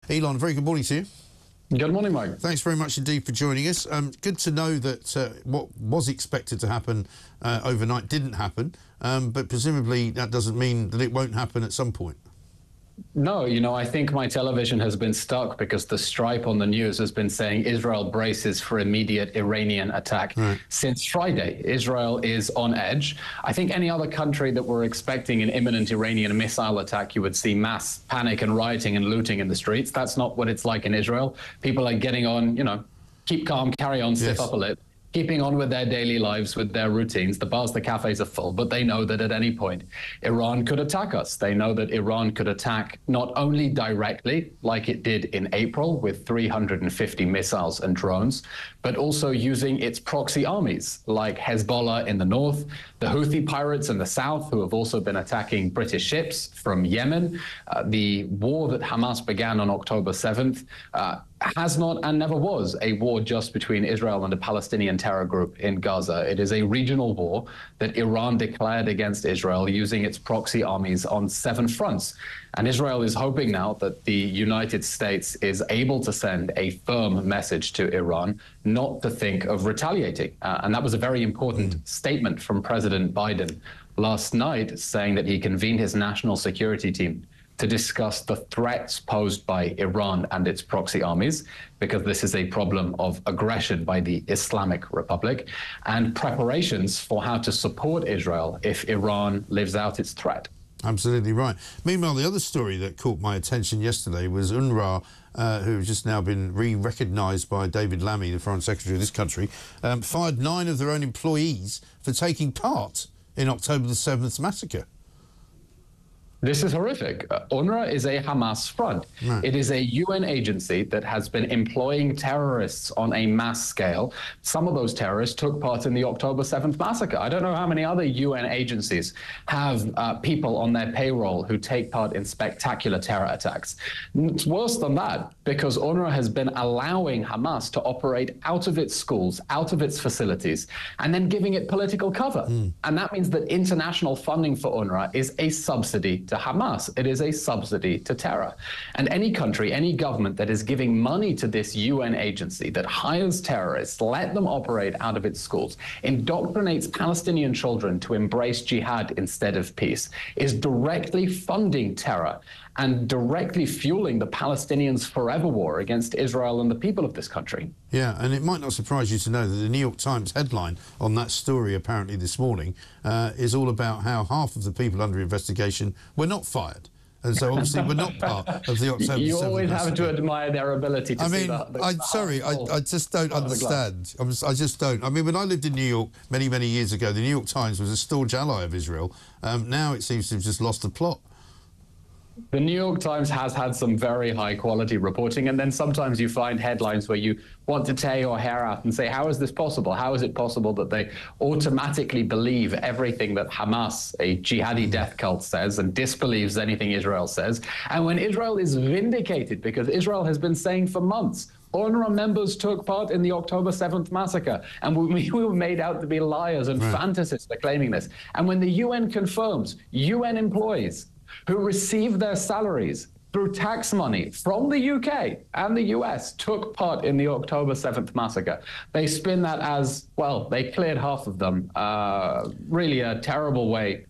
Eylon, very good morning to you. Good morning, Mike. Thanks very much indeed for joining us. Good to know that what was expected to happen overnight didn't happen, but presumably that doesn't mean that it won't happen at some point. No, I think my television has been stuck because the stripe on the news has been saying Israel braces for immediate Iranian attack since Friday. Israel is on edge. I think any other country that were expecting an imminent Iranian missile attack, you would see mass panic and rioting and looting in the streets. That's not what it's like in Israel. People are getting on, keep calm, carry on, stiff up a lip, keeping on with their daily lives, with their routines. The bars, the cafes are full, but they know that at any point, Iran could attack us. They know that Iran could attack not only directly, like it did in April with 350 missiles and drones, but also using its proxy armies, like Hezbollah in the north, the Houthi pirates in the south, who have also been attacking British ships from Yemen. The war that Hamas began on October 7th has not and never was a war just between Israel and a Palestinian terror group in Gaza. It is a regional war that Iran declared against Israel using its proxy armies on 7 fronts. And Israel is hoping now that the United States is able to send a firm message to Iran not to think of retaliating. And that was a very important statement from President Biden last night, saying that he convened his national security team to discuss the threats posed by Iran and its proxy armies, because this is a problem of aggression by the Islamic Republic, and preparations for how to support Israel if Iran lives out its threat. Absolutely right. Meanwhile, the other story that caught my attention yesterday was UNRA, who have just now been re-recognised by David Lammy, the Foreign Secretary of this country, fired 9 of their own employees for taking part in October the 7th massacre. This is horrific. UNRWA is a Hamas front. It is a UN agency that has been employing terrorists on a mass scale. Some of those terrorists took part in the October 7th massacre. I don't know how many other UN agencies have people on their payroll who take part in spectacular terror attacks. It's worse than that, because UNRWA has been allowing Hamas to operate out of its schools, out of its facilities, and then giving it political cover. And that means that international funding for UNRWA is a subsidy to Hamas. It is a subsidy to terror. And any country, any government that is giving money to this UN agency that hires terrorists, let them operate out of its schools, indoctrinates Palestinian children to embrace jihad instead of peace, is directly funding terror and directly fueling the Palestinians' forever war against Israel and the people of this country. Yeah, and it might not surprise you to know that the New York Times headline on that story apparently this morning is all about how half of the people under investigation were not fired. And so obviously we're not part of the October 7th You always have massacre. to admire their ability to see I just don't understand. I just don't. I mean, when I lived in New York many, many years ago, the New York Times was a staunch ally of Israel. Now it seems to have just lost the plot. The New York Times has had some very high-quality reporting, and then sometimes you find headlines where you want to tear your hair out and say, how is this possible? How is it possible that they automatically believe everything that Hamas, a jihadi death cult, says and disbelieves anything Israel says? And when Israel is vindicated, because Israel has been saying for months, UNRWA members took part in the October 7th massacre, and we were made out to be liars and fantasists for claiming this. And when the UN confirms UN employees who received their salaries through tax money from the UK and the US took part in the October 7th massacre, they spin that as, well, they cleared half of them. Really a terrible way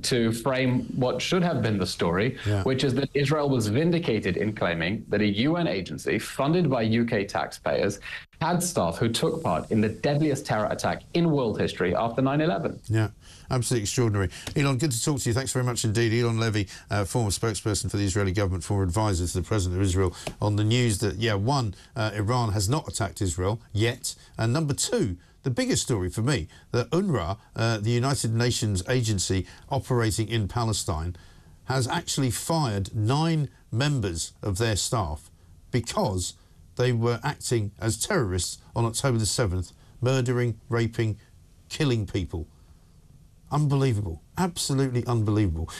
to frame what should have been the story, which is that Israel was vindicated in claiming that a UN agency funded by UK taxpayers had staff who took part in the deadliest terror attack in world history after 9/11. Yeah, absolutely extraordinary. Eylon, good to talk to you. Thanks very much indeed. Eylon Levy, former spokesperson for the Israeli government, former advisor to the President of Israel, on the news that, one, Iran has not attacked Israel yet, and number 2, the biggest story for me, that UNRWA, the United Nations agency operating in Palestine, has actually fired 9 members of their staff because they were acting as terrorists on October the 7th, murdering, raping, killing people. Unbelievable. Absolutely unbelievable.